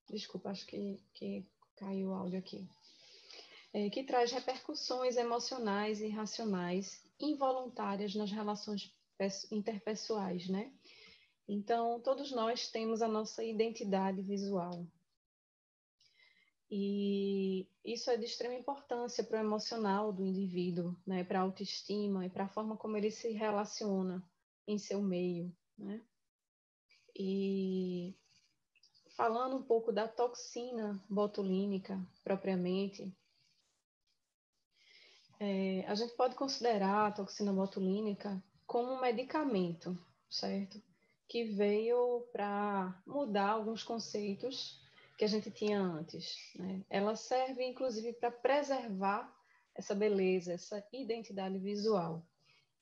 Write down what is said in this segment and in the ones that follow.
Desculpa, acho que caiu o áudio aqui. Que traz repercussões emocionais e racionais involuntárias nas relações interpessoais, né? Então, todos nós temos a nossa identidade visual. E isso é de extrema importância para o emocional do indivíduo, né? Para a autoestima e para a forma como ele se relaciona em seu meio, né? E falando um pouco da toxina botulínica propriamente, a gente pode considerar a toxina botulínica como um medicamento, certo? Que veio para mudar alguns conceitos que a gente tinha antes, né? Ela serve, inclusive, para preservar essa beleza, essa identidade visual.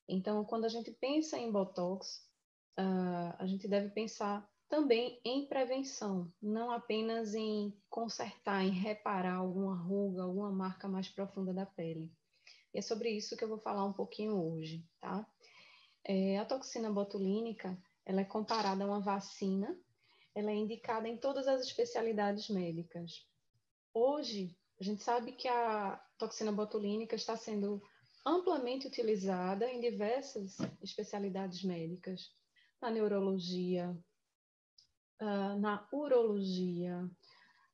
Então, quando a gente pensa em Botox, a gente deve pensar também em prevenção, não apenas em consertar, em reparar alguma ruga, alguma marca mais profunda da pele. E é sobre isso que eu vou falar um pouquinho hoje, tá? A toxina botulínica, ela é comparada a uma vacina, ela é indicada em todas as especialidades médicas. Hoje, a gente sabe que a toxina botulínica está sendo amplamente utilizada em diversas especialidades médicas, na neurologia, na urologia,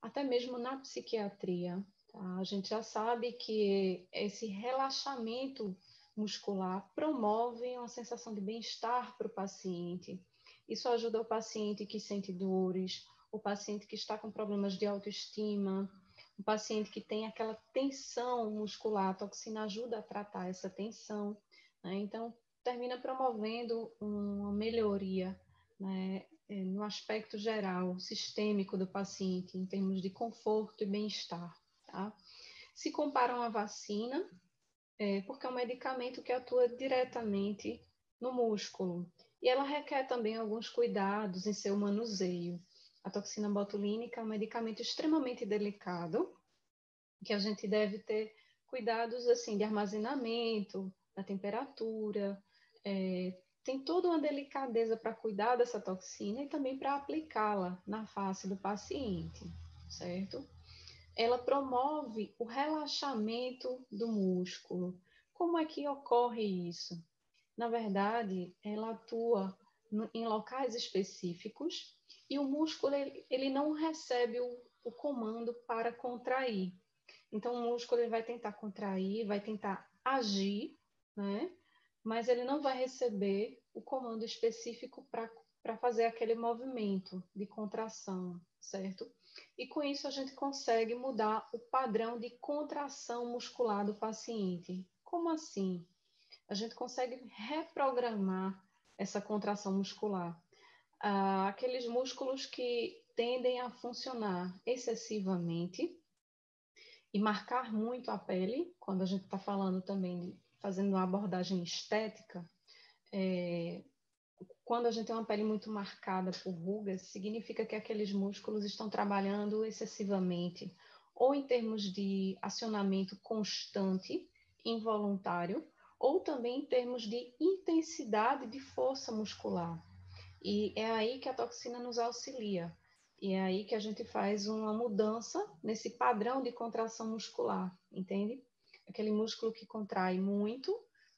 até mesmo na psiquiatria. Tá? A gente já sabe que esse relaxamento muscular promove uma sensação de bem-estar para o paciente. Isso ajuda o paciente que sente dores, o paciente que está com problemas de autoestima, o paciente que tem aquela tensão muscular. A toxina ajuda a tratar essa tensão, né? Então, termina promovendo uma melhoria, né, no aspecto geral, sistêmico do paciente, em termos de conforto e bem-estar. Tá? Se comparam à vacina, porque é um medicamento que atua diretamente no músculo. E ela requer também alguns cuidados em seu manuseio. A toxina botulínica é um medicamento extremamente delicado, que a gente deve ter cuidados assim de armazenamento, da temperatura, tem toda uma delicadeza para cuidar dessa toxina e também para aplicá-la na face do paciente, certo? Ela promove o relaxamento do músculo. Como é que ocorre isso? Na verdade, ela atua em locais específicos e o músculo ele não recebe o comando para contrair. Então, o músculo ele vai tentar contrair, vai tentar agir, né? Mas ele não vai receber o comando específico para fazer aquele movimento de contração, certo? E com isso a gente consegue mudar o padrão de contração muscular do paciente. Como assim? A gente consegue reprogramar essa contração muscular. Aqueles músculos que tendem a funcionar excessivamente e marcar muito a pele, quando a gente está falando também de fazendo uma abordagem estética, quando a gente tem uma pele muito marcada por rugas, significa que aqueles músculos estão trabalhando excessivamente, ou em termos de acionamento constante, involuntário, ou também em termos de intensidade de força muscular. E é aí que a toxina nos auxilia. E é aí que a gente faz uma mudança nesse padrão de contração muscular, entende? Aquele músculo que contrai muito,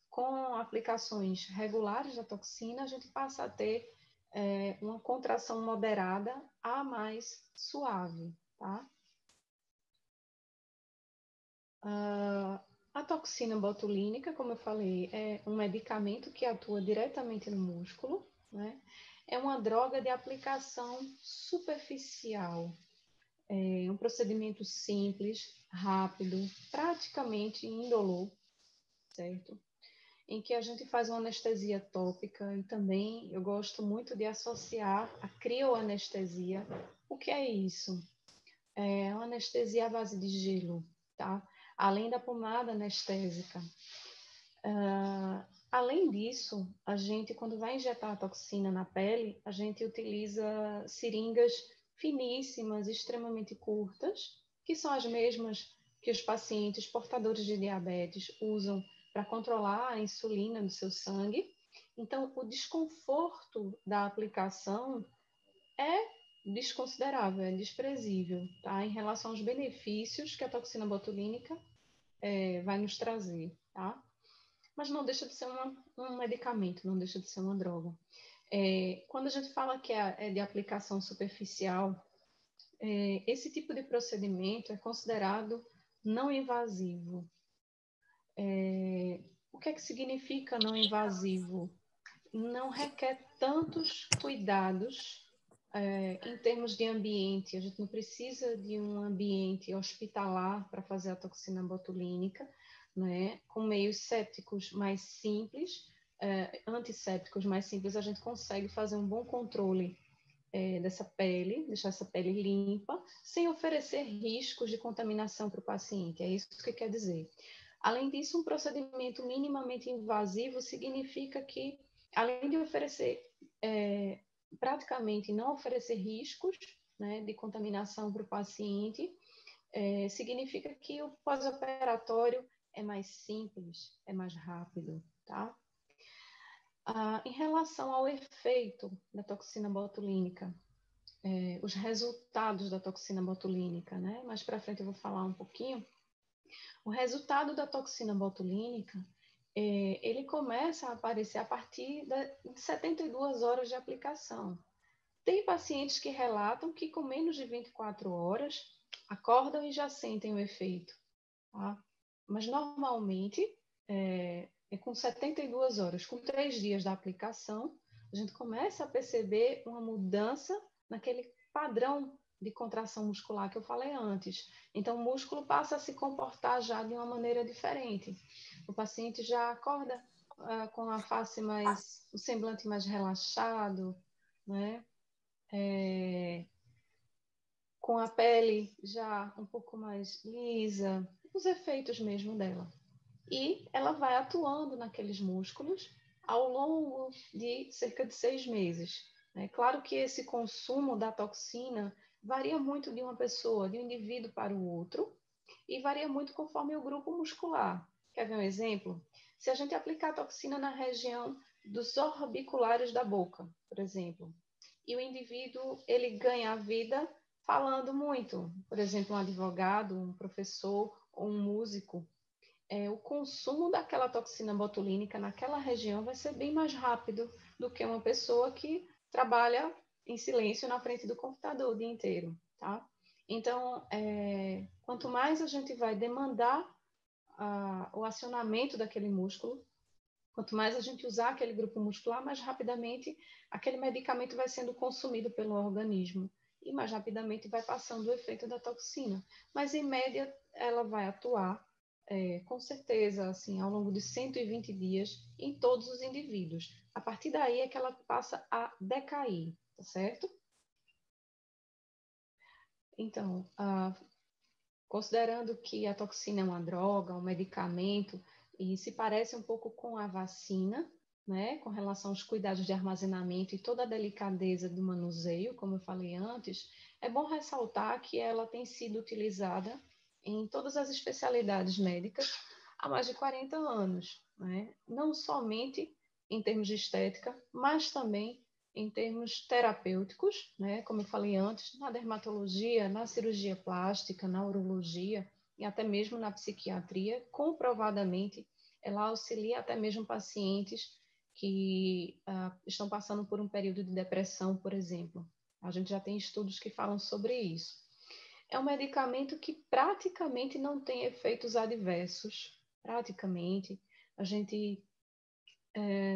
com aplicações regulares da toxina, a gente passa a ter uma contração moderada a mais suave, tá? A toxina botulínica, como eu falei, é um medicamento que atua diretamente no músculo, né? É uma droga de aplicação superficial, é um procedimento simples, rápido, praticamente indolor, certo? Em que a gente faz uma anestesia tópica e também eu gosto muito de associar a crioanestesia. O que é isso? É uma anestesia à base de gelo, tá? Além da pomada anestésica. Além disso, a gente, quando vai injetar a toxina na pele, a gente utiliza seringas finíssimas, extremamente curtas, que são as mesmas que os pacientes portadores de diabetes usam para controlar a insulina no seu sangue. Então, o desconforto da aplicação é desconsiderável, é desprezível, tá? Em relação aos benefícios que a toxina botulínica vai nos trazer, tá? Mas não deixa de ser um medicamento, não deixa de ser uma droga. Quando a gente fala que é de aplicação superficial, esse tipo de procedimento é considerado não invasivo. O que é que significa não invasivo? Não requer tantos cuidados em termos de ambiente. A gente não precisa de um ambiente hospitalar para fazer a toxina botulínica, né? Com meios sépticos mais simples, antissépticos mais simples, a gente consegue fazer um bom controle dessa pele, deixar essa pele limpa, sem oferecer riscos de contaminação para o paciente. É isso que quer dizer. Além disso, um procedimento minimamente invasivo significa que, além de oferecer, praticamente não oferecer riscos, né, de contaminação para o paciente, significa que o pós-operatório é mais simples, é mais rápido, tá? Em relação ao efeito da toxina botulínica, os resultados da toxina botulínica, né? Mais para frente eu vou falar um pouquinho. O resultado da toxina botulínica, ele começa a aparecer a partir de 72 horas de aplicação. Tem pacientes que relatam que com menos de 24 horas acordam e já sentem o efeito, tá? Mas normalmente com 72 horas, com 3 dias da aplicação, a gente começa a perceber uma mudança naquele padrão de contração muscular que eu falei antes. Então, o músculo passa a se comportar já de uma maneira diferente. O paciente já acorda com a face mais, o semblante mais relaxado, né? Com a pele já um pouco mais lisa, os efeitos mesmo dela. E ela vai atuando naqueles músculos ao longo de cerca de 6 meses. É claro que esse consumo da toxina varia muito de uma pessoa, de um indivíduo para o outro, e varia muito conforme o grupo muscular. Quer ver um exemplo? Se a gente aplicar a toxina na região dos orbiculares da boca, por exemplo, e o indivíduo ele ganha a vida falando muito, por exemplo, um advogado, um professor ou um músico, o consumo daquela toxina botulínica naquela região vai ser bem mais rápido do que uma pessoa que trabalha em silêncio na frente do computador o dia inteiro, tá? Então, quanto mais a gente vai demandar o acionamento daquele músculo, quanto mais a gente usar aquele grupo muscular, mais rapidamente aquele medicamento vai sendo consumido pelo organismo e mais rapidamente vai passando o efeito da toxina. Mas, em média, ela vai atuar com certeza, assim, ao longo de 120 dias em todos os indivíduos. A partir daí é que ela passa a decair, tá certo? Então, considerando que a toxina é uma droga, um medicamento, e se parece um pouco com a vacina, né, com relação aos cuidados de armazenamento e toda a delicadeza do manuseio, como eu falei antes, é bom ressaltar que ela tem sido utilizada em todas as especialidades médicas há mais de 40 anos, né? Não somente em termos de estética, mas também em termos terapêuticos, né? Como eu falei antes, na dermatologia, na cirurgia plástica, na urologia e até mesmo na psiquiatria, comprovadamente ela auxilia até mesmo pacientes que estão passando por um período de depressão, por exemplo. A gente já tem estudos que falam sobre isso. É um medicamento que praticamente não tem efeitos adversos. Praticamente. A gente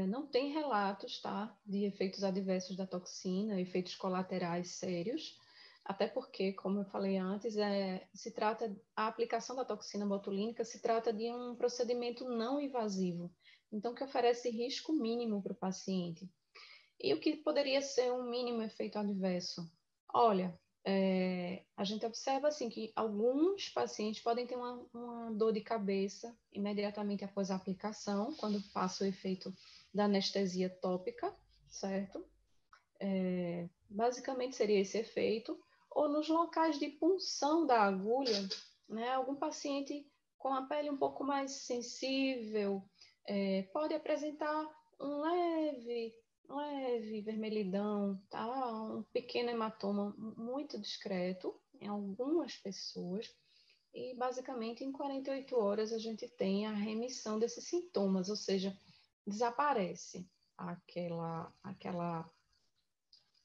não tem relatos, tá, de efeitos adversos da toxina, efeitos colaterais sérios, até porque, como eu falei antes, a aplicação da toxina botulínica se trata de um procedimento não invasivo, então que oferece risco mínimo para o paciente. E o que poderia ser um mínimo efeito adverso? Olha, a gente observa assim que alguns pacientes podem ter uma dor de cabeça imediatamente após a aplicação, quando passa o efeito da anestesia tópica, certo? Basicamente seria esse efeito. Ou nos locais de punção da agulha, né? Algum paciente com a pele um pouco mais sensível pode apresentar um leve leve, vermelhidão, tá? Um pequeno hematoma muito discreto em algumas pessoas. E, basicamente, em 48 horas a gente tem a remissão desses sintomas, ou seja, desaparece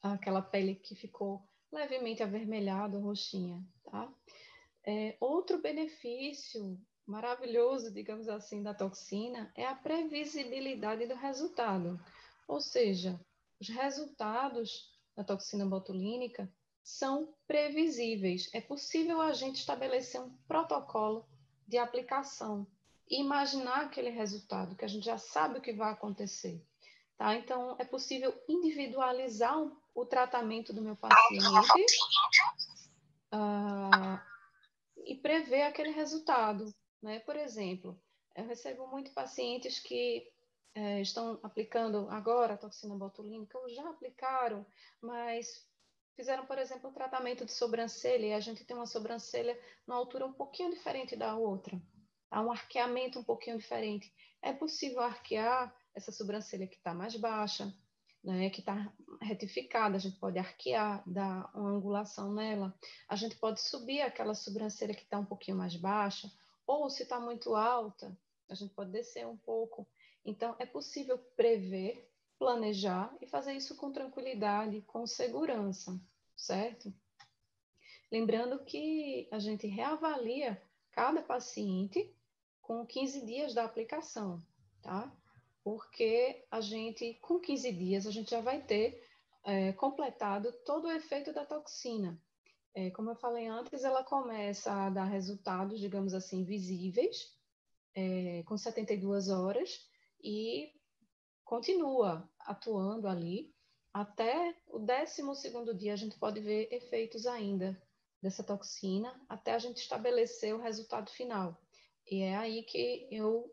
aquela pele que ficou levemente avermelhada, roxinha, tá? Outro benefício maravilhoso, digamos assim, da toxina é a previsibilidade do resultado. Ou seja, os resultados da toxina botulínica são previsíveis. É possível a gente estabelecer um protocolo de aplicação e imaginar aquele resultado, que a gente já sabe o que vai acontecer. Tá? Então, é possível individualizar o tratamento do meu paciente uh, e prever aquele resultado. Né? Por exemplo, eu recebo muito pacientes que estão aplicando agora a toxina botulínica, ou já aplicaram, mas fizeram, por exemplo, um tratamento de sobrancelha, e a gente tem uma sobrancelha numa altura um pouquinho diferente da outra, há um arqueamento um pouquinho diferente. É possível arquear essa sobrancelha que está mais baixa, né, que está retificada, a gente pode arquear, dar uma angulação nela, a gente pode subir aquela sobrancelha que está um pouquinho mais baixa, ou se está muito alta, a gente pode descer um pouco. Então, é possível prever, planejar e fazer isso com tranquilidade, com segurança, certo? Lembrando que a gente reavalia cada paciente com 15 dias da aplicação, tá? Porque a gente, com 15 dias, a gente já vai ter completado todo o efeito da toxina. Como eu falei antes, ela começa a dar resultados, digamos assim, visíveis, com 72 horas, e continua atuando ali. Até o 12º dia, a gente pode ver efeitos ainda dessa toxina, até a gente estabelecer o resultado final. E é aí que eu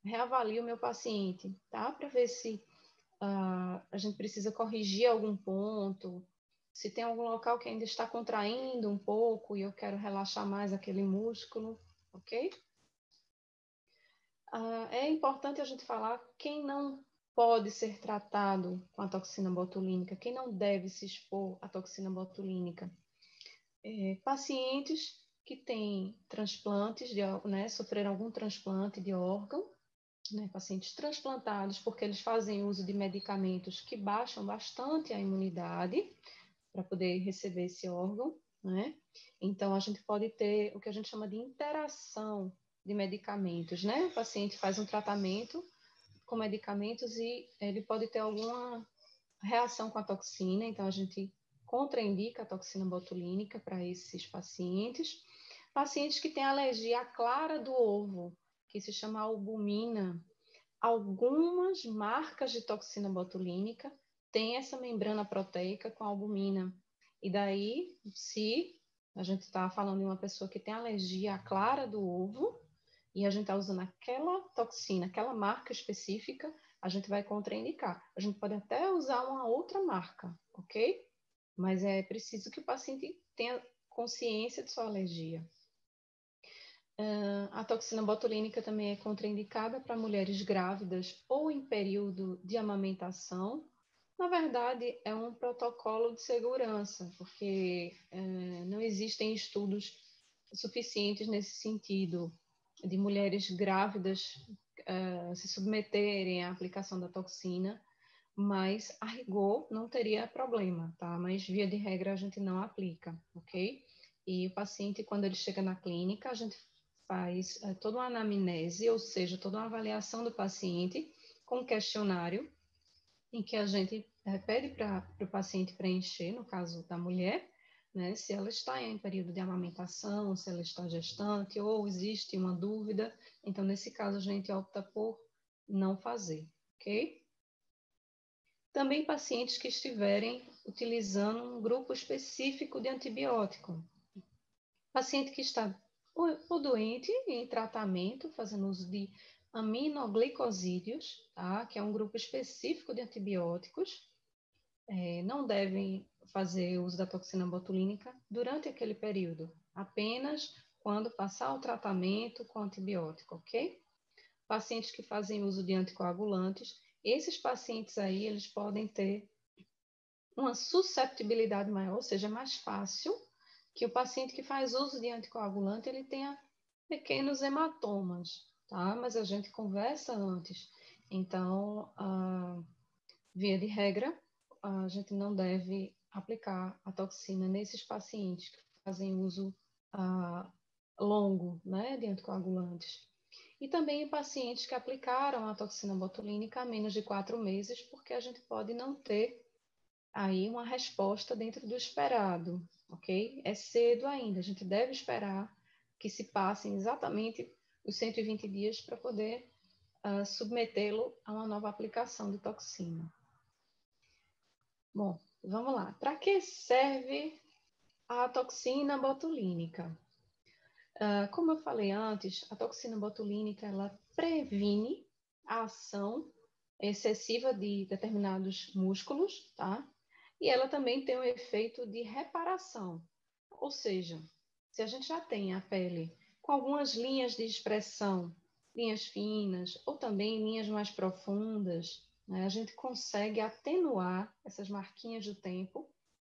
reavalio o meu paciente, tá? Para ver se a gente precisa corrigir algum ponto, se tem algum local que ainda está contraindo um pouco e eu quero relaxar mais aquele músculo, ok? É importante a gente falar quem não pode ser tratado com a toxina botulínica, quem não deve se expor à toxina botulínica. Pacientes que têm transplantes, né, sofreram algum transplante de órgão, né, pacientes transplantados, porque eles fazem uso de medicamentos que baixam bastante a imunidade para poder receber esse órgão, né? Então, a gente pode ter o que a gente chama de interação de medicamentos, né? O paciente faz um tratamento com medicamentos e ele pode ter alguma reação com a toxina, então a gente contraindica a toxina botulínica para esses pacientes. Pacientes que têm alergia à clara do ovo, que se chama albumina, algumas marcas de toxina botulínica têm essa membrana proteica com albumina. E daí, se a gente está falando de uma pessoa que tem alergia à clara do ovo, e a gente está usando aquela toxina, aquela marca específica, a gente vai contraindicar. A gente pode até usar uma outra marca, ok? Mas é preciso que o paciente tenha consciência de sua alergia. A toxina botulínica também é contraindicada para mulheres grávidas ou em período de amamentação. Na verdade, é um protocolo de segurança, porque não existem estudos suficientes nesse sentido de mulheres grávidas se submeterem à aplicação da toxina, mas a rigor não teria problema, tá? Mas via de regra a gente não aplica, ok? E o paciente, quando ele chega na clínica, a gente faz toda uma anamnese, ou seja, toda uma avaliação do paciente com um questionário em que a gente pede para o paciente preencher, no caso da mulher, né, se ela está em período de amamentação, se ela está gestante ou existe uma dúvida. Então, nesse caso, a gente opta por não fazer, ok? Também pacientes que estiverem utilizando um grupo específico de antibiótico. Paciente que está ou doente em tratamento, fazendo uso de aminoglicosídeos, tá? Que é um grupo específico de antibióticos, não devem fazer uso da toxina botulínica durante aquele período, apenas quando passar o tratamento com antibiótico, ok? Pacientes que fazem uso de anticoagulantes Esses pacientes aí, eles podem ter uma susceptibilidade maior, ou seja, é mais fácil que o paciente que faz uso de anticoagulante, ele tenha pequenos hematomas, tá? Mas a gente conversa antes. Então, via de regra, a gente não deve aplicar a toxina nesses pacientes que fazem uso longo, né, de anticoagulantes. E também em pacientes que aplicaram a toxina botulínica há menos de 4 meses, porque a gente pode não ter aí uma resposta dentro do esperado, ok? É cedo ainda, a gente deve esperar que se passem exatamente os 120 dias para poder submetê-lo a uma nova aplicação de toxina. Bom, vamos lá. Para que serve a toxina botulínica? Como eu falei antes, a toxina botulínica ela previne a ação excessiva de determinados músculos, tá? E ela também tem um efeito de reparação. Ou seja, se a gente já tem a pele com algumas linhas de expressão, linhas finas ou também linhas mais profundas, né, a gente consegue atenuar essas marquinhas do tempo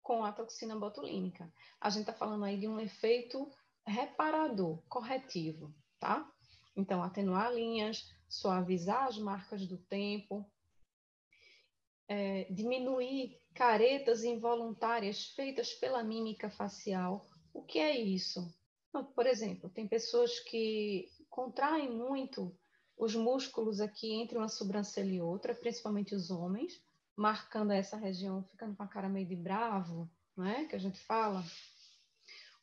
com a toxina botulínica. A gente está falando aí de um efeito reparador, corretivo, tá? Então, atenuar linhas, suavizar as marcas do tempo, diminuir caretas involuntárias feitas pela mímica facial. O que é isso? Por exemplo, tem pessoas que contraem muito os músculos aqui entre uma sobrancelha e outra, principalmente os homens, marcando essa região, ficando com a cara meio de bravo, né, que a gente fala.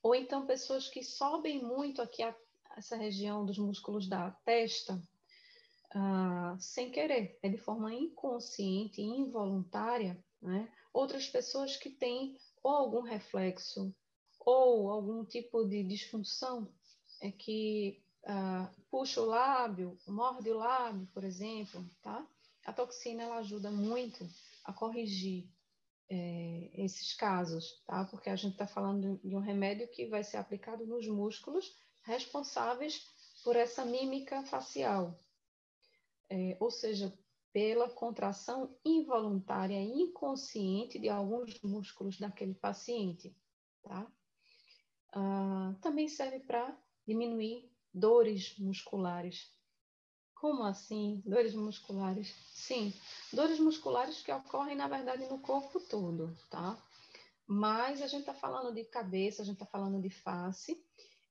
Ou então pessoas que sobem muito aqui essa região dos músculos da testa, sem querer, é de forma inconsciente e involuntária, né? Outras pessoas que têm ou algum reflexo ou algum tipo de disfunção que puxa o lábio, morde o lábio, por exemplo, tá? A toxina ela ajuda muito a corrigir esses casos, tá? Porque a gente está falando de um remédio que vai ser aplicado nos músculos responsáveis por essa mímica facial, ou seja, pela contração involuntária e inconsciente de alguns músculos daquele paciente, tá? Também serve para diminuir dores musculares. Como assim, dores musculares? Sim, dores musculares que ocorrem, na verdade, no corpo todo, tá? Mas a gente está falando de cabeça, a gente está falando de face,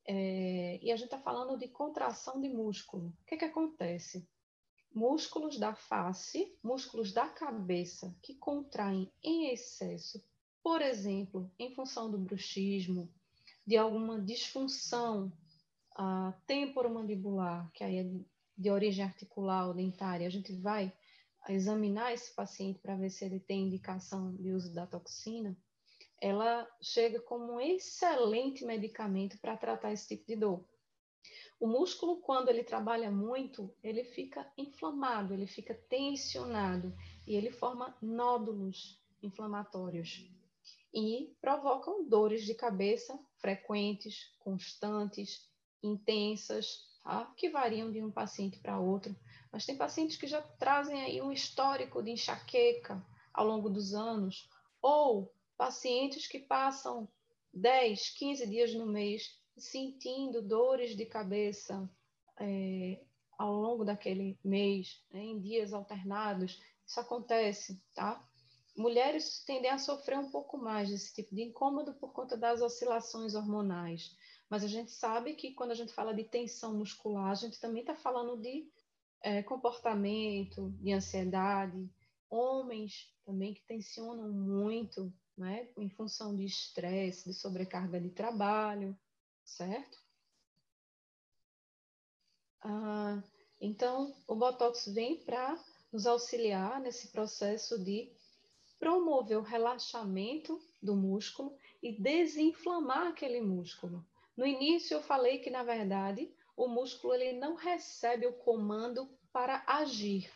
e a gente está falando de contração de músculo. O que acontece? Músculos da face, músculos da cabeça que contraem em excesso, por exemplo, em função do bruxismo, de alguma disfunção temporomandibular, que aí é de origem articular ou dentária, a gente vai examinar esse paciente para ver se ele tem indicação de uso da toxina, ela chega como um excelente medicamento para tratar esse tipo de dor. O músculo, quando ele trabalha muito, ele fica inflamado, ele fica tensionado e ele forma nódulos inflamatórios e provocam dores de cabeça frequentes, constantes, intensas, tá? Que variam de um paciente para outro. Mas tem pacientes que já trazem aí um histórico de enxaqueca ao longo dos anos, ou pacientes que passam 10, 15 dias no mês sentindo dores de cabeça ao longo daquele mês, né, em dias alternados. Isso acontece, tá? Mulheres tendem a sofrer um pouco mais desse tipo de incômodo por conta das oscilações hormonais. Mas a gente sabe que quando a gente fala de tensão muscular, a gente também está falando de comportamento, de ansiedade. Homens também que tensionam muito, né, em função de estresse, de sobrecarga de trabalho, certo? Então, o Botox vem para nos auxiliar nesse processo de promover o relaxamento do músculo e desinflamar aquele músculo. No início eu falei que, na verdade, o músculo ele não recebe o comando para agir,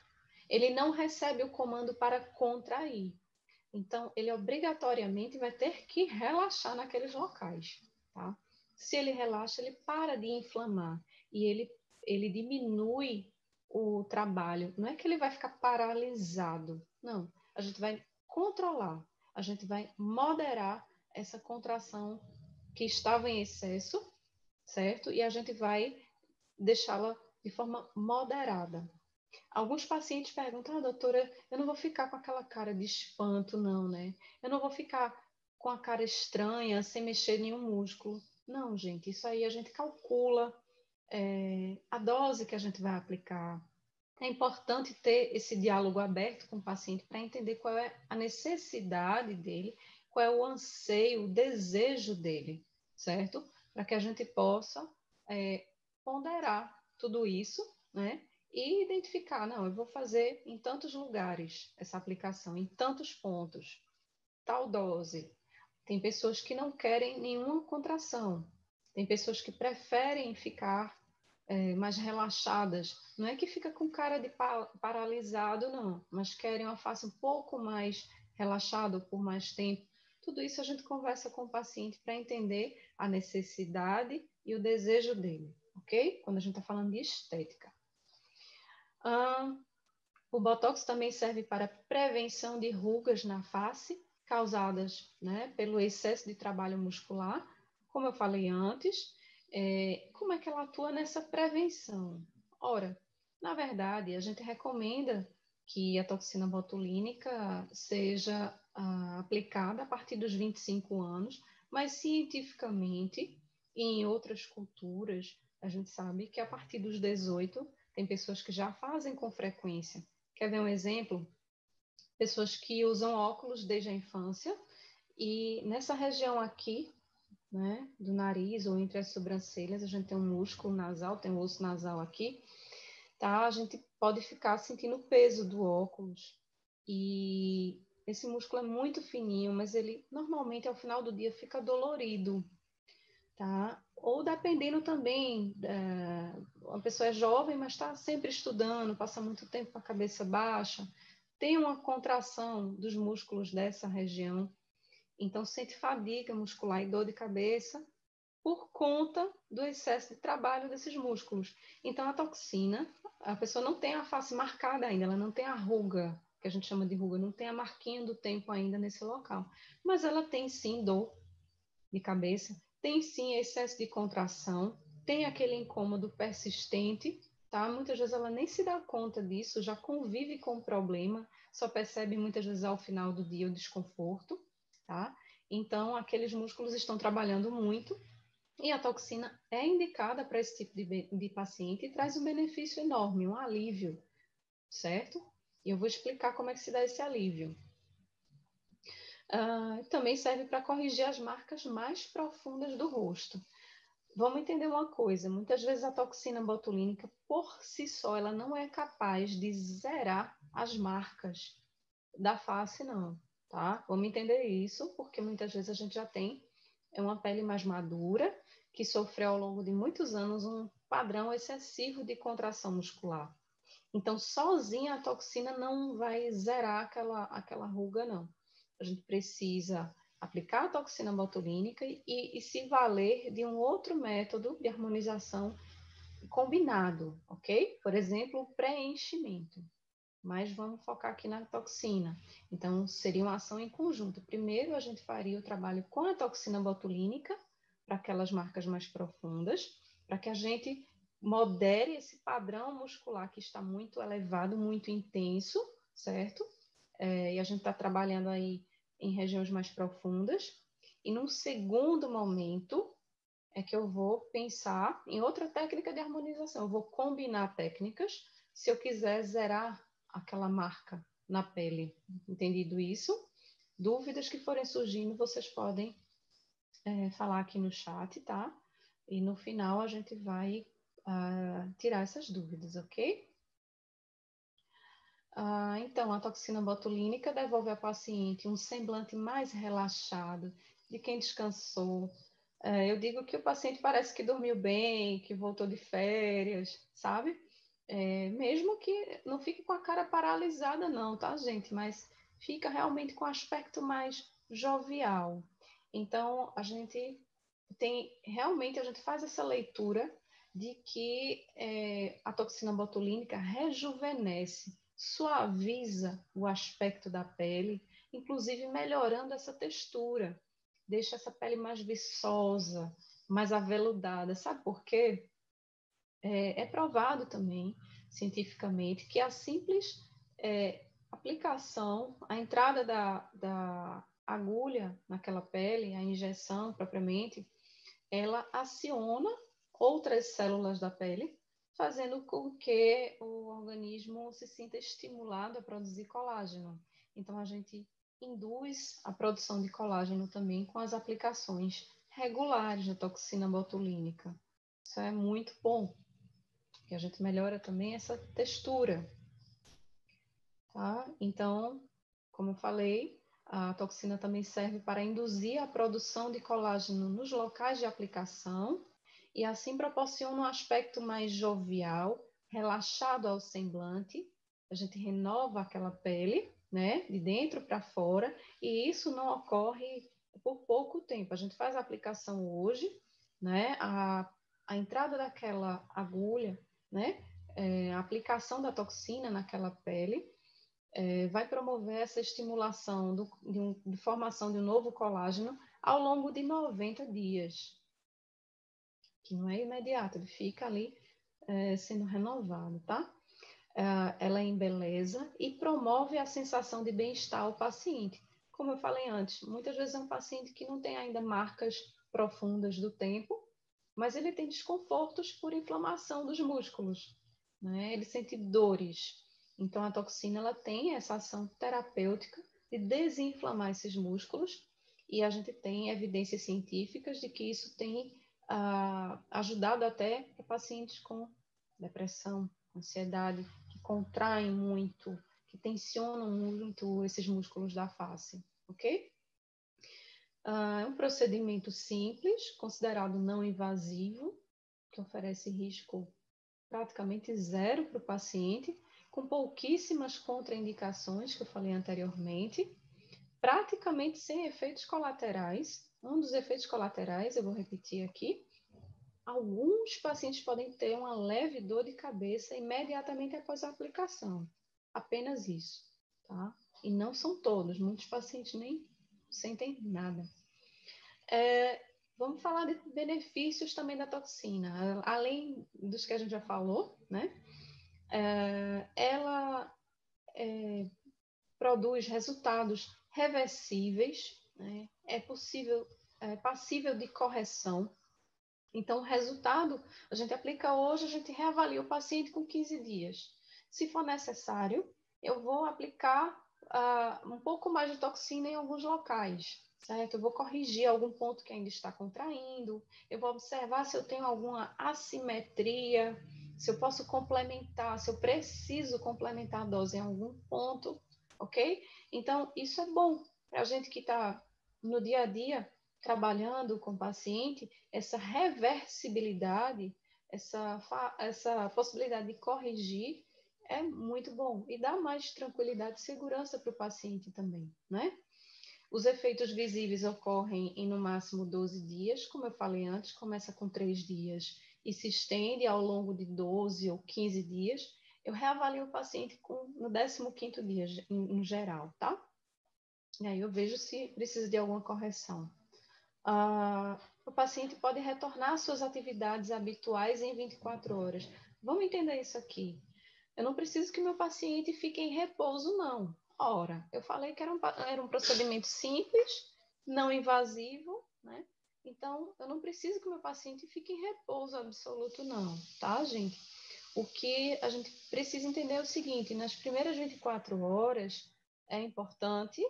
ele não recebe o comando para contrair. Então, ele obrigatoriamente vai ter que relaxar naqueles locais, tá? Se ele relaxa, ele para de inflamar e ele diminui o trabalho, não é que ele vai ficar paralisado, não. A gente vai controlar, a gente vai moderar essa contração que estava em excesso, certo? E a gente vai deixá-la de forma moderada. Alguns pacientes perguntam, doutora, eu não vou ficar com aquela cara de espanto, não, né? Eu não vou ficar com a cara estranha, sem mexer nenhum músculo. Não, gente, isso aí a gente calcula a dose que a gente vai aplicar. É importante ter esse diálogo aberto com o paciente para entender qual é a necessidade dele, qual é o anseio, o desejo dele, certo? Para que a gente possa ponderar tudo isso, né? E identificar, não, eu vou fazer em tantos lugares essa aplicação, em tantos pontos, tal dose. Tem pessoas que não querem nenhuma contração, tem pessoas que preferem ficar mais relaxadas. Não é que fica com cara de paralisado, não, mas querem uma face um pouco mais relaxada por mais tempo. Tudo isso a gente conversa com o paciente para entender a necessidade e o desejo dele, ok? Quando a gente está falando de estética. O Botox também serve para prevenção de rugas na face, causadas, né, pelo excesso de trabalho muscular, como eu falei antes. Como é que ela atua nessa prevenção? Ora, na verdade, a gente recomenda que a toxina botulínica seja aplicada a partir dos 25 anos, mas cientificamente, em outras culturas, a gente sabe que a partir dos 18, tem pessoas que já fazem com frequência. Quer ver um exemplo? Pessoas que usam óculos desde a infância e nessa região aqui, né, do nariz ou entre as sobrancelhas, a gente tem um músculo nasal, tem um osso nasal aqui, tá? A gente pode ficar sentindo o peso do óculos e esse músculo é muito fininho, mas ele normalmente ao final do dia fica dolorido, tá? Ou dependendo também, uma pessoa é jovem, mas está sempre estudando, passa muito tempo com a cabeça baixa, tem uma contração dos músculos dessa região, então sente fadiga muscular e dor de cabeça por conta do excesso de trabalho desses músculos. Então a toxina, a pessoa não tem a face marcada ainda, ela não tem a ruga, que a gente chama de ruga, não tem a marquinha do tempo ainda nesse local, mas ela tem sim dor de cabeça, tem sim excesso de contração, tem aquele incômodo persistente, tá? Muitas vezes ela nem se dá conta disso, já convive com o problema, só percebe muitas vezes ao final do dia o desconforto, tá? Então, aqueles músculos estão trabalhando muito e a toxina é indicada para esse tipo de paciente e traz um benefício enorme, um alívio, certo? E eu vou explicar como é que se dá esse alívio. Também serve para corrigir as marcas mais profundas do rosto. Vamos entender uma coisa, muitas vezes a toxina botulínica, por si só, ela não é capaz de zerar as marcas da face, não, tá? Vamos entender isso, porque muitas vezes a gente já tem uma pele mais madura, que sofreu ao longo de muitos anos um padrão excessivo de contração muscular. Então, sozinha a toxina não vai zerar aquela ruga, não. A gente precisa aplicar a toxina botulínica e se valer de um outro método de harmonização combinado, ok? Por exemplo, o preenchimento. Mas vamos focar aqui na toxina. Então, seria uma ação em conjunto. Primeiro, a gente faria o trabalho com a toxina botulínica, para aquelas marcas mais profundas, para que a gente modere esse padrão muscular que está muito elevado, muito intenso, certo? E a gente está trabalhando aí em regiões mais profundas. E num segundo momento é que eu vou pensar em outra técnica de harmonização. Eu vou combinar técnicas se eu quiser zerar aquela marca na pele. Entendido isso? Dúvidas que forem surgindo, vocês podem falar aqui no chat, tá? E no final a gente vai tirar essas dúvidas, ok? Então, a toxina botulínica devolve ao paciente um semblante mais relaxado, de quem descansou. Eu digo que o paciente parece que dormiu bem, que voltou de férias, sabe? Mesmo que não fique com a cara paralisada, não, tá, gente? Mas fica realmente com um aspecto mais jovial. Então, realmente a gente faz essa leitura de que a toxina botulínica rejuvenesce, suaviza o aspecto da pele, inclusive melhorando essa textura, deixa essa pele mais viçosa, mais aveludada. Sabe por quê? É provado também, cientificamente, que a simples aplicação, a entrada da agulha naquela pele, a injeção propriamente, ela aciona outras células da pele, fazendo com que o organismo se sinta estimulado a produzir colágeno. Então, a gente induz a produção de colágeno também com as aplicações regulares da toxina botulínica. Isso é muito bom, porque a gente melhora também essa textura. Tá? Então, como eu falei, a toxina também serve para induzir a produção de colágeno nos locais de aplicação e assim proporciona um aspecto mais jovial, relaxado ao semblante. A gente renova aquela pele, né, de dentro para fora, e isso não ocorre por pouco tempo. A gente faz a aplicação hoje, né, a entrada daquela agulha, né, a aplicação da toxina naquela pele, vai promover essa estimulação de formação de um novo colágeno ao longo de 90 dias, que não é imediato, ele fica ali sendo renovado, tá? Ela embeleza e promove a sensação de bem-estar ao paciente. Como eu falei antes, muitas vezes é um paciente que não tem ainda marcas profundas do tempo, mas ele tem desconfortos por inflamação dos músculos, né? Ele sente dores. Então, a toxina ela tem essa ação terapêutica de desinflamar esses músculos e a gente tem evidências científicas de que isso tem ajudado até para pacientes com depressão, ansiedade, que contraem muito, que tensionam muito esses músculos da face, ok? É um procedimento simples, considerado não invasivo, que oferece risco praticamente zero para o paciente, com pouquíssimas contraindicações, que eu falei anteriormente, praticamente sem efeitos colaterais. Um dos efeitos colaterais, eu vou repetir aqui, alguns pacientes podem ter uma leve dor de cabeça imediatamente após a aplicação. Apenas isso, tá? E não são todos, muitos pacientes nem sentem nada. Vamos falar de benefícios também da toxina. Além dos que a gente já falou, né? Ela produz resultados reversíveis, né? Passível de correção. Então, o resultado, a gente aplica hoje, a gente reavalia o paciente com 15 dias. Se for necessário, eu vou aplicar um pouco mais de toxina em alguns locais, certo? Eu vou corrigir algum ponto que ainda está contraindo, eu vou observar se eu tenho alguma assimetria, se eu posso complementar, se eu preciso complementar a dose em algum ponto, ok? Então, isso é bom para a gente que está no dia a dia trabalhando com o paciente, essa reversibilidade, essa possibilidade de corrigir é muito bom e dá mais tranquilidade e segurança para o paciente também, né? Os efeitos visíveis ocorrem em no máximo 12 dias, como eu falei antes, começa com 3 dias e se estende ao longo de 12 ou 15 dias. Eu reavalio o paciente no 15º dia, em geral, tá? E aí eu vejo se precisa de alguma correção. O paciente pode retornar às suas atividades habituais em 24 horas. Vamos entender isso aqui. Eu não preciso que meu paciente fique em repouso, não. Ora, eu falei que era um procedimento simples, não invasivo, né? Então, eu não preciso que meu paciente fique em repouso absoluto, não, tá, gente? O que a gente precisa entender é o seguinte: nas primeiras 24 horas, é importante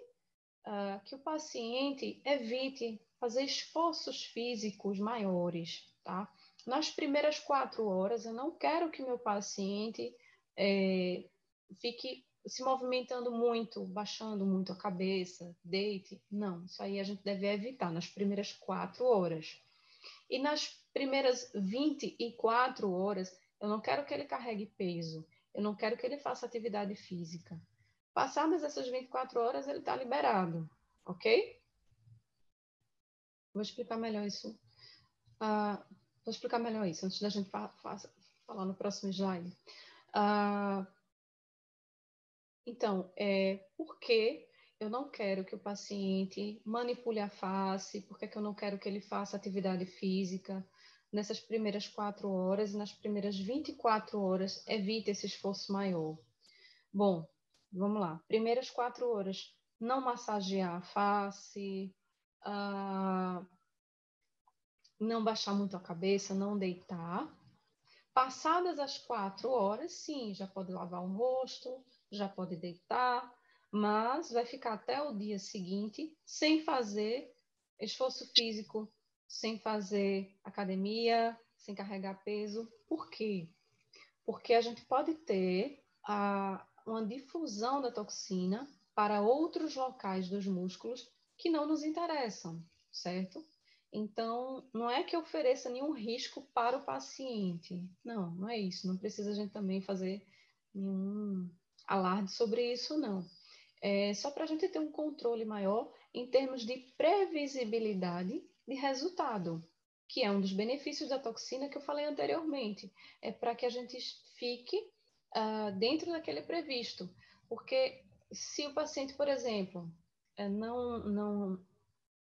que o paciente evite fazer esforços físicos maiores, tá? Nas primeiras 4 horas, eu não quero que meu paciente fique se movimentando muito, baixando muito a cabeça, deite. Não, isso aí a gente deve evitar nas primeiras 4 horas. E nas primeiras 24 horas, eu não quero que ele carregue peso, eu não quero que ele faça atividade física. Passadas essas 24 horas, ele está liberado, ok? Vou explicar melhor isso Vou explicar melhor isso, antes da gente falar no próximo slide. Ah, então, por que eu não quero que o paciente manipule a face? Por que eu não quero que ele faça atividade física nessas primeiras 4 horas e nas primeiras 24 horas evite esse esforço maior? Bom, vamos lá. Primeiras 4 horas, não massagear a face, não baixar muito a cabeça, não deitar. Passadas as 4 horas, sim, já pode lavar o rosto, já pode deitar, mas vai ficar até o dia seguinte sem fazer esforço físico, sem fazer academia, sem carregar peso. Por quê? Porque a gente pode ter uma difusão da toxina para outros locais dos músculos que não nos interessam, certo? Então, não é que ofereça nenhum risco para o paciente. Não, não é isso. Não precisa a gente também fazer nenhum alarde sobre isso, não. É só para a gente ter um controle maior em termos de previsibilidade de resultado, que é um dos benefícios da toxina que eu falei anteriormente. É para que a gente fique dentro daquele previsto. Porque se o paciente, por exemplo,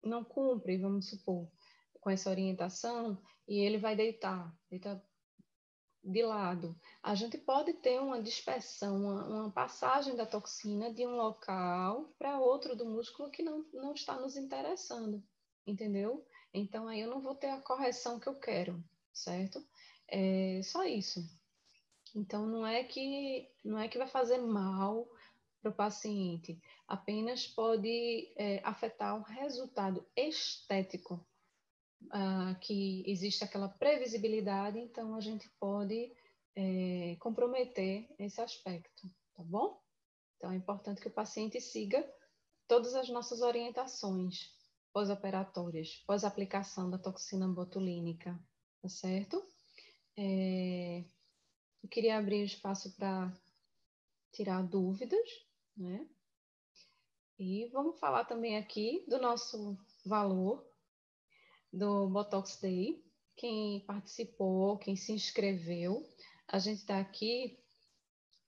não cumpre, vamos supor, com essa orientação, e ele vai deitar de lado, a gente pode ter uma dispersão, uma passagem da toxina de um local para outro do músculo que não está nos interessando, entendeu? Então, aí eu não vou ter a correção que eu quero, certo? É só isso. Então, não é que vai fazer mal para o paciente, apenas pode afetar o resultado estético, que existe aquela previsibilidade, então a gente pode comprometer esse aspecto, tá bom? Então, é importante que o paciente siga todas as nossas orientações pós-operatórias, pós-aplicação da toxina botulínica, tá certo? Eu queria abrir o espaço para tirar dúvidas, né? E vamos falar também aqui do nosso valor do Botox Day. Quem participou, quem se inscreveu, a gente está aqui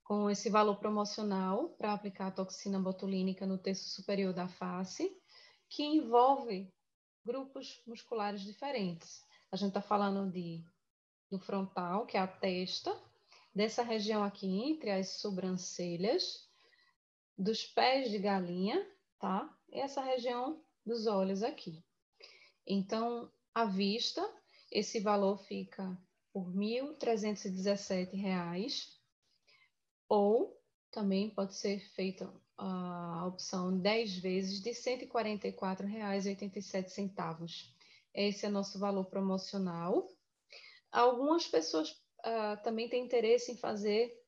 com esse valor promocional para aplicar a toxina botulínica no terço superior da face, que envolve grupos musculares diferentes. A gente está falando do frontal, que é a testa, dessa região aqui entre as sobrancelhas, dos pés de galinha, tá? E essa região dos olhos aqui. Então, à vista, esse valor fica por R$ 1.317, ou também pode ser feita a opção 10 vezes de R$ 144,87. Esse é nosso valor promocional. Algumas pessoas também têm interesse em fazer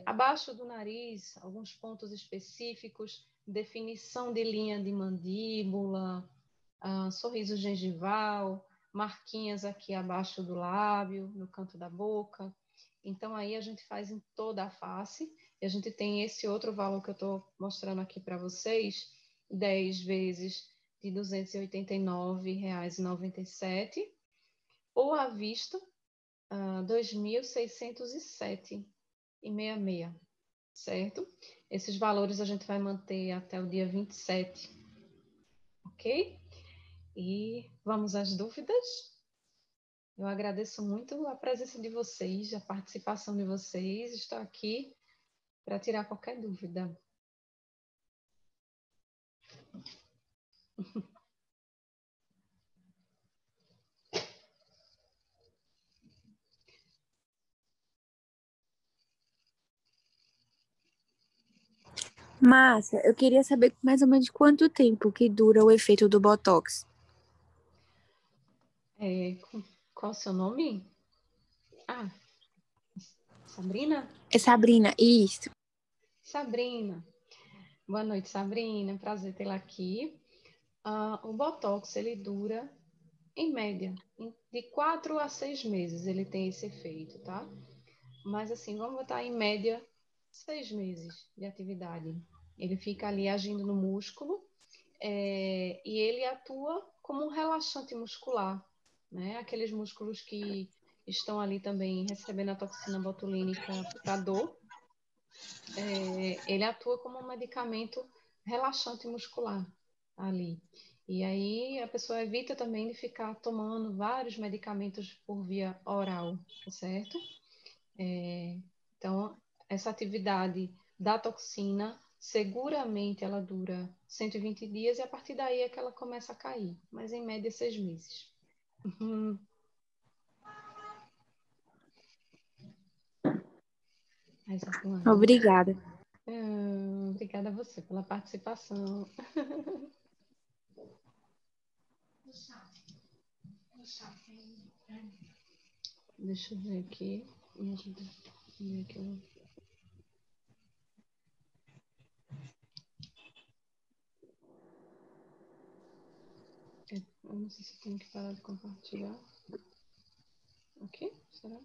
abaixo do nariz, alguns pontos específicos, definição de linha de mandíbula, sorriso gengival, marquinhas aqui abaixo do lábio, no canto da boca. Então, aí a gente faz em toda a face. E a gente tem esse outro valor que eu estou mostrando aqui para vocês, 10 vezes de R$ 289,97, ou à vista, 2.607,66, certo? Esses valores a gente vai manter até o dia 27, ok? E vamos às dúvidas? Eu agradeço muito a presença de vocês, a participação de vocês. Estou aqui para tirar qualquer dúvida. Márcia, eu queria saber mais ou menos quanto tempo que dura o efeito do Botox. Qual o seu nome? Ah, Sabrina? É Sabrina, isso. Sabrina. Boa noite, Sabrina. Prazer tê-la aqui. O Botox, ele dura, em média, de 4 a 6 meses ele tem esse efeito, tá? Mas assim, vamos botar em média 6 meses de atividade. Ele fica ali agindo no músculo, e ele atua como um relaxante muscular. né? Aqueles músculos que estão ali também recebendo a toxina botulínica para dor, ele atua como um medicamento relaxante muscular ali. E aí a pessoa evita também de ficar tomando vários medicamentos por via oral, tá certo? Então, essa atividade da toxina, seguramente ela dura 120 dias e a partir daí é que ela começa a cair, mas em média 6 meses. Mais alguma dúvida? Obrigada. Obrigada a você pela participação. Deixa eu ver aqui. Eu não sei se eu tenho que parar de compartilhar. Ok? Será?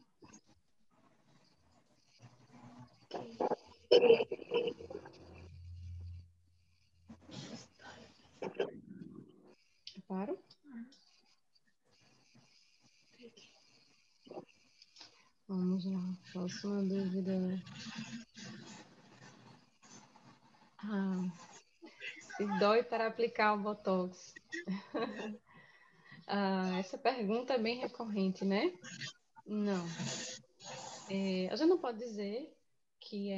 Paro? Vamos lá. Próxima dúvida. Se dói para aplicar o Botox? Essa pergunta é bem recorrente, né? Não. A gente não pode dizer que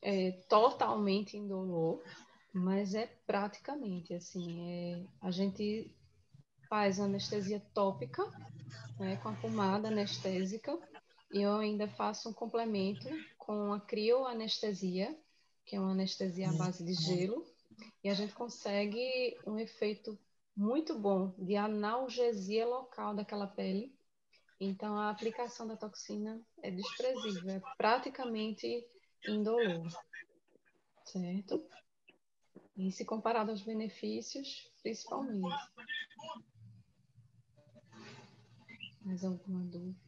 é totalmente indolor, mas é praticamente assim. A gente faz anestesia tópica, né, com a pomada anestésica, e eu ainda faço um complemento com a crioanestesia, que é uma anestesia à base de gelo, e a gente consegue um efeito muito bom de analgesia local daquela pele. Então, a aplicação da toxina é desprezível, é praticamente indolor, certo? E se comparado aos benefícios, principalmente. Mais alguma dúvida?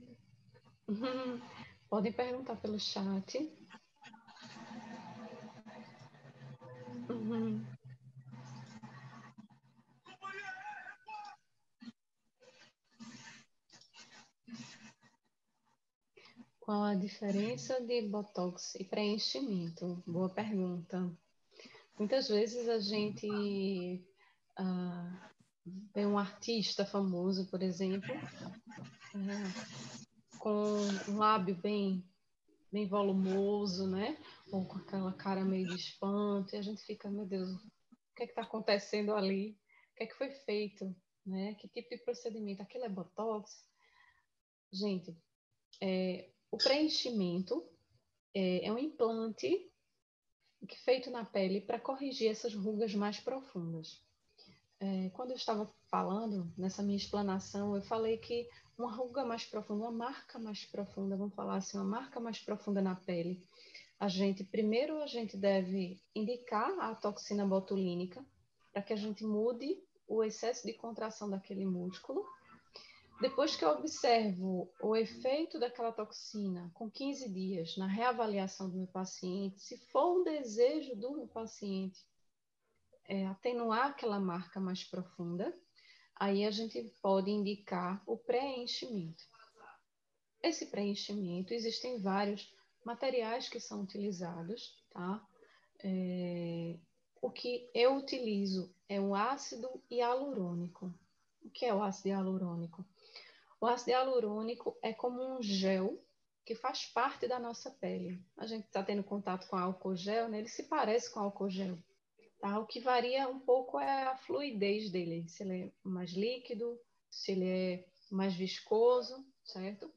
Podem perguntar pelo chat. Qual a diferença de Botox e preenchimento? Boa pergunta. Muitas vezes a gente vê um artista famoso, por exemplo, com um lábio bem volumoso, né? Ou com aquela cara meio de espanto, e a gente fica, meu Deus, o que é que está acontecendo ali? O que é que foi feito? Né? Que tipo de procedimento? Aquilo é Botox? Gente, o preenchimento é um implante feito na pele para corrigir essas rugas mais profundas. Quando eu estava falando, nessa minha explanação, eu falei que uma ruga mais profunda, uma marca mais profunda, vamos falar assim, uma marca mais profunda na pele, primeiro a gente deve indicar a toxina botulínica para que a gente mude o excesso de contração daquele músculo. Depois que eu observo o efeito daquela toxina com 15 dias na reavaliação do meu paciente, se for um desejo do meu paciente atenuar aquela marca mais profunda, aí a gente pode indicar o preenchimento. Esse preenchimento, existem vários materiais que são utilizados, tá? O que eu utilizo é um ácido hialurônico. O que é o ácido hialurônico? O ácido hialurônico é como um gel que faz parte da nossa pele. A gente está tendo contato com álcool gel, né? Ele se parece com álcool gel. Tá? O que varia um pouco é a fluidez dele, se ele é mais líquido, se ele é mais viscoso, certo?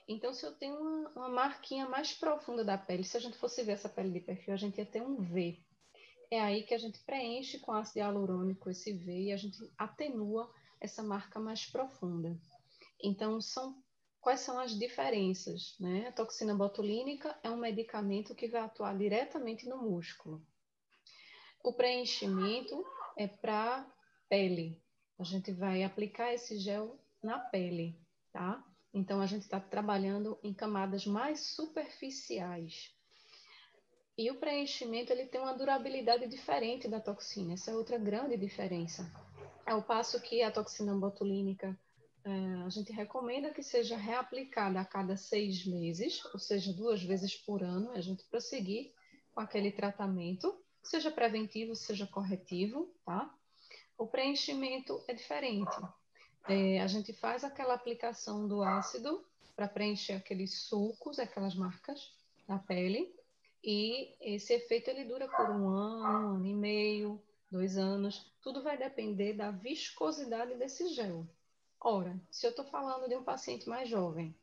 Então, se eu tenho uma marquinha mais profunda da pele, se a gente fosse ver essa pele de perfil, a gente ia ter um V. É aí que a gente preenche com ácido hialurônico esse V e a gente atenua essa marca mais profunda. Então, quais são as diferenças? Né? A toxina botulínica é um medicamento que vai atuar diretamente no músculo. O preenchimento é para pele. A gente vai aplicar esse gel na pele, tá? Então, a gente está trabalhando em camadas mais superficiais. E o preenchimento, ele tem uma durabilidade diferente da toxina. Essa é outra grande diferença. Ao passo que a toxina botulínica, a gente recomenda que seja reaplicada a cada 6 meses, ou seja, 2 vezes por ano, a gente prosseguir com aquele tratamento, seja preventivo, seja corretivo, tá? O preenchimento é diferente. A gente faz aquela aplicação do ácido para preencher aqueles sulcos, aquelas marcas na pele, e esse efeito ele dura por 1 ano e meio, 2 anos, tudo vai depender da viscosidade desse gel. Ora, se eu estou falando de um paciente mais jovem,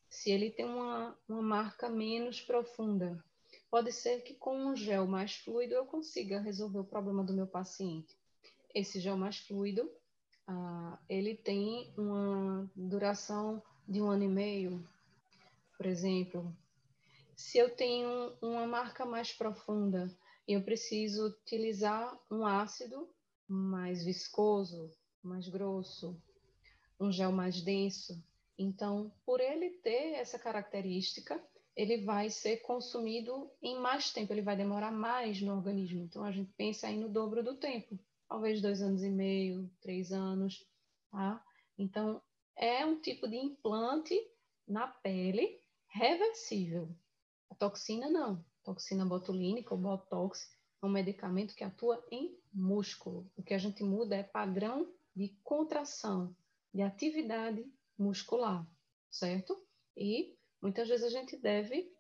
se ele tem uma marca menos profunda, pode ser que com um gel mais fluido eu consiga resolver o problema do meu paciente. Esse gel mais fluido, ele tem uma duração de 1 ano e meio, por exemplo. Se eu tenho uma marca mais profunda e eu preciso utilizar um ácido mais viscoso, mais grosso, um gel mais denso, então, por ele ter essa característica, ele vai ser consumido em mais tempo, ele vai demorar mais no organismo. Então, a gente pensa aí no dobro do tempo, talvez 2 anos e meio, 3 anos, tá? Então, é um tipo de implante na pele reversível. A toxina não. Toxina botulínica ou botox é um medicamento que atua em músculo. O que a gente muda é padrão de contração, de atividade muscular, certo? E muitas vezes a gente deve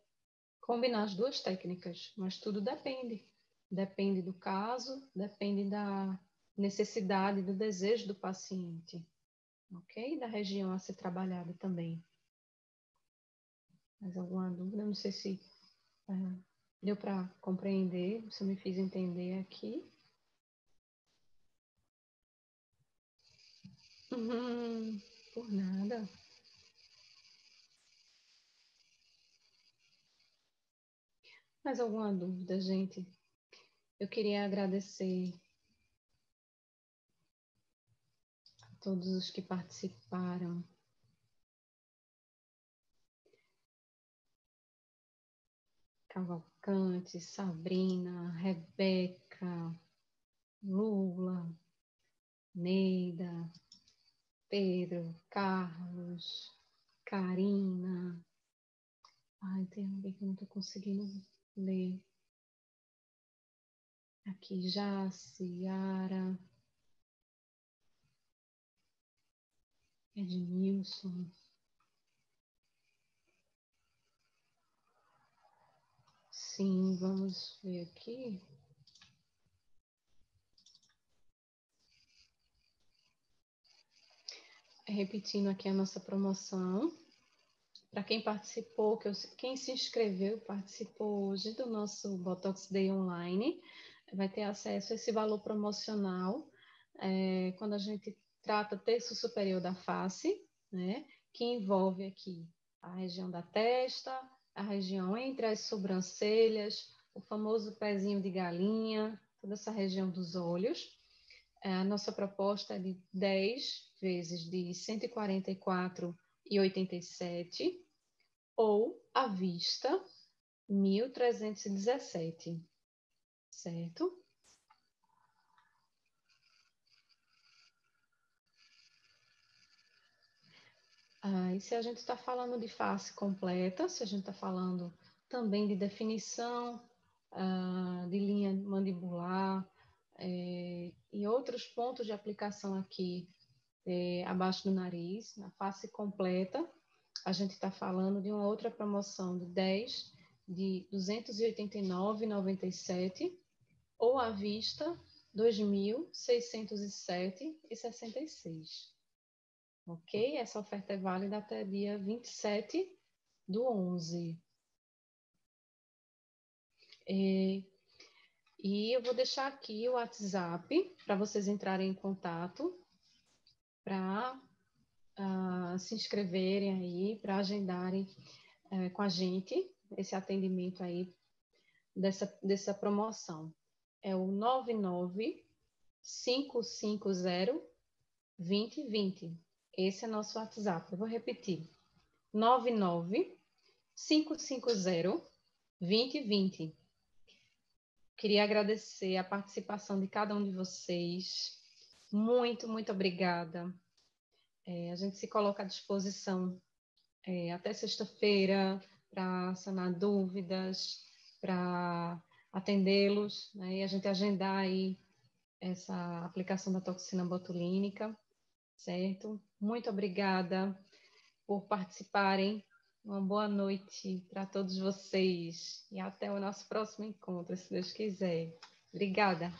combinar as duas técnicas, mas tudo depende. Depende do caso, depende da necessidade, do desejo do paciente, ok? Da região a ser trabalhada também. Mais alguma dúvida? Não sei se deu para compreender, se eu me fiz entender aqui. Por nada. Mais alguma dúvida, gente? Eu queria agradecer a todos os que participaram. Cavalcante, Sabrina, Rebeca, Lula, Neida, Pedro, Carlos, Karina. Ai, tem alguém que eu não estou conseguindo ler. Aqui, Jace, Yara, Edmilson. Sim, vamos ver aqui. Repetindo aqui a nossa promoção. Para quem participou, quem se inscreveu, participou hoje do nosso Botox Day Online, vai ter acesso a esse valor promocional quando a gente trata terço superior da face, né, que envolve aqui a região da testa, a região entre as sobrancelhas, o famoso pezinho de galinha, toda essa região dos olhos. A nossa proposta é de 10 vezes de R$ 144,87 ou à vista 1.317, certo? E se a gente está falando de face completa, se a gente está falando também de definição, de linha mandibular, e outros pontos de aplicação aqui abaixo do nariz, na face completa, a gente está falando de uma outra promoção de 10 de R$ 289,97 ou à vista R$ 2.607,66. Ok? Essa oferta é válida até dia 27/11. E eu vou deixar aqui o WhatsApp para vocês entrarem em contato para se inscreverem aí, para agendarem com a gente esse atendimento aí dessa promoção. É o 99-550-2020. Esse é nosso WhatsApp. Eu vou repetir. 99-550-2020. Queria agradecer a participação de cada um de vocês. Muito, muito obrigada. A gente se coloca à disposição até sexta-feira para sanar dúvidas, para atendê-los, né, e a gente agendar aí essa aplicação da toxina botulínica, certo? Muito obrigada por participarem. Uma boa noite para todos vocês e até o nosso próximo encontro, se Deus quiser. Obrigada.